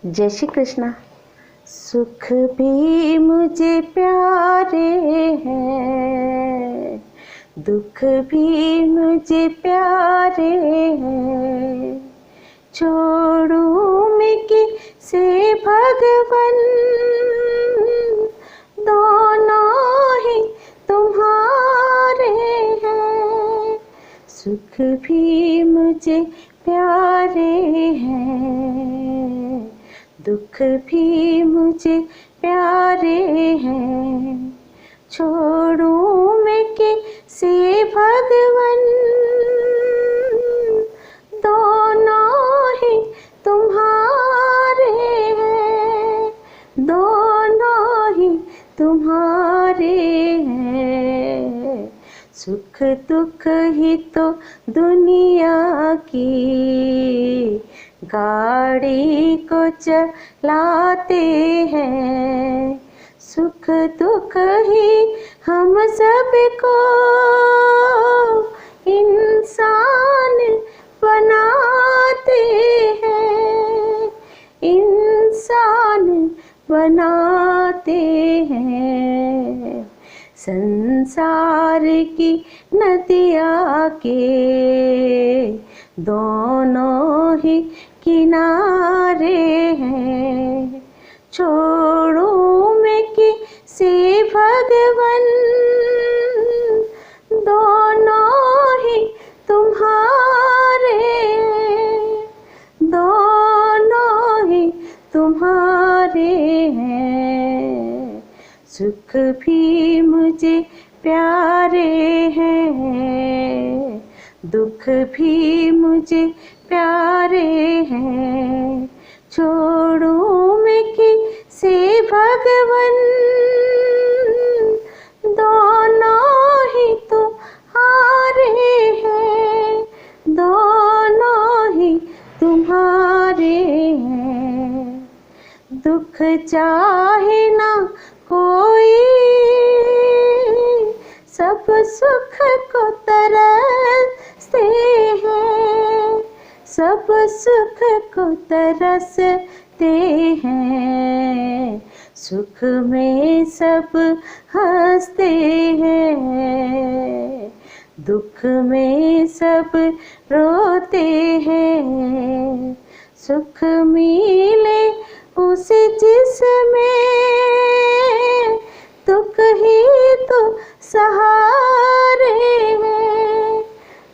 जय श्री कृष्णा। सुख भी मुझे प्यारे हैं, दुख भी मुझे प्यारे हैं। छोड़ूं मैं किसे भगवन, दोनों ही तुम्हारे हैं। सुख भी मुझे प्यारे हैं, दुख भी मुझे प्यारे हैं। छोड़ूं मैं किसे भगवन, दोनों ही तुम्हारे हैं, दोनों ही तुम्हारे हैं। सुख दुख ही तो दुनिया की गाड़ी को चलाते हैं। सुख दुख ही हम सबको इंसान बनाते हैं, इंसान बनाते हैं। संसार की नदियाँ के दोनों ही किनारे हैं। छोड़ूं मैं किसे भगवन, दोनों ही तुम्हारे हैं, दोनों ही तुम्हारे हैं। सुख भी मुझे प्यारे हैं, दुख भी मुझे प्यारे हैं। छोड़ूं मैं किसे भगवन, दोनों ही तुम्हारे हैं, दोनों ही तुम्हारे हैं। दुख चाहे ना कोई, सब सुख को तरसते हैं, सब सुख को तरसते हैं। सुख में सब हंसते हैं, दुख में सब रोते हैं। सुख मिले उसे जिसमें दुख ही तो सहारे हैं,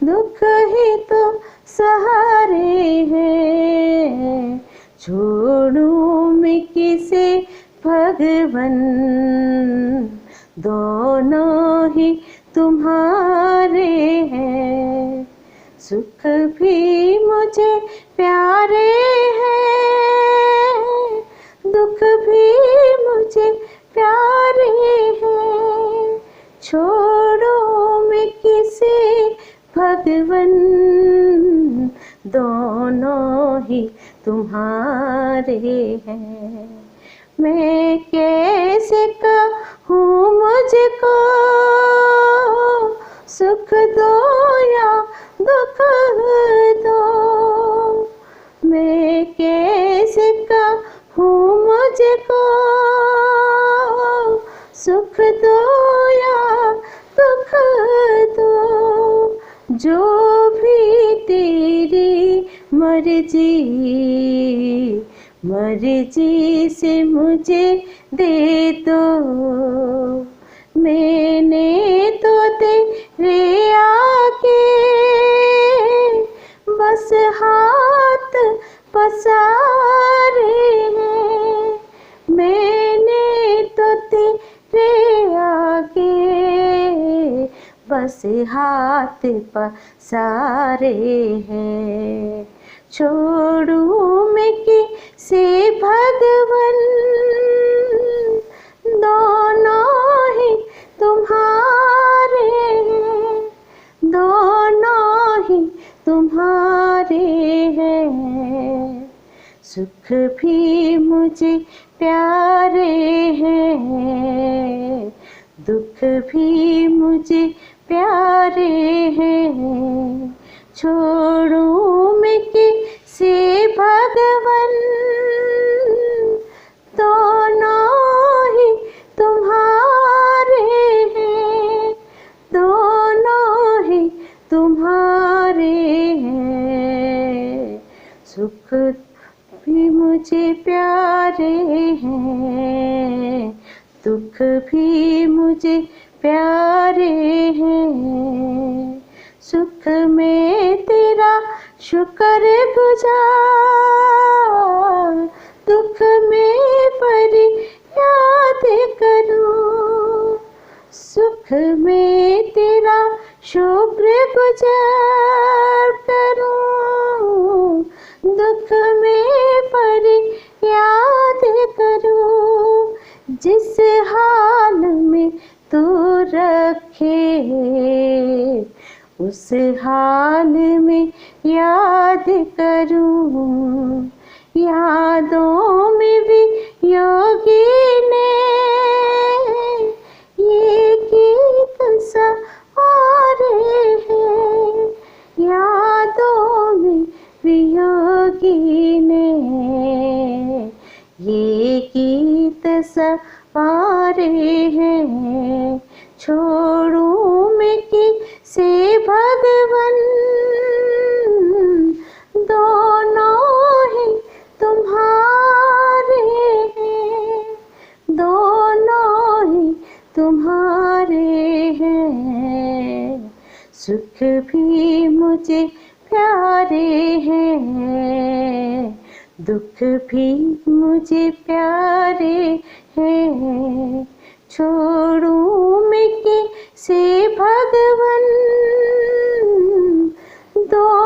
दुख ही तो सहारे हैं। छोड़ूं मैं किसे भगवन, दोनों ही तुम्हारे हैं। सुख भी मुझे प्यारे हैं, दुख भी मुझे प्यारे हैं। छोड़ो मैं किसे भगवन, दोनों ही तुम्हारे हैं। मैं कैसे कहूँ मुझको सुख दो या दुख दो, मैं कैसे कहूँ मुझको सुख दो या दुख दो। जो भी तेरी मर्जी, मर्जी से मुझे दे दो। मैंने तो तेरे आगे बस हाथ पसारे हैं, मैंने तो तेरे आगे बस हाथ पसारे हैं। छोड़ूं मैं किसे भगवन, दोनों ही तुम्हारे हैं, दोनों ही तुम्हारे हैं। सुख भी मुझे प्यारे हैं, दुख भी मुझे प्यारे हैं। छोड़ूं मैं किसे भगवन, मुझे प्यारे हैं, दुख भी मुझे प्यारे हैं। सुख में तेरा शुक्र गुजार, दुख में परी याद करूं। सुख में तेरा शुक्र गुजार करूं, दुख में परी याद करूं। जिस हाल में तू रखे उस हाल में याद करूं। यादों में भी योगी ने ये गीत सवारे हैं। यादों में भी योगी ने ये गीत सवारे हैं। छोड़ूं मैं किसे भगवन, दोनों ही तुम्हारे हैं, दोनों ही तुम्हारे हैं। सुख भी मुझे प्यारे हैं, दुख भी मुझे प्यारे हैं। छोड़ूं मैं किसे भगवन, दो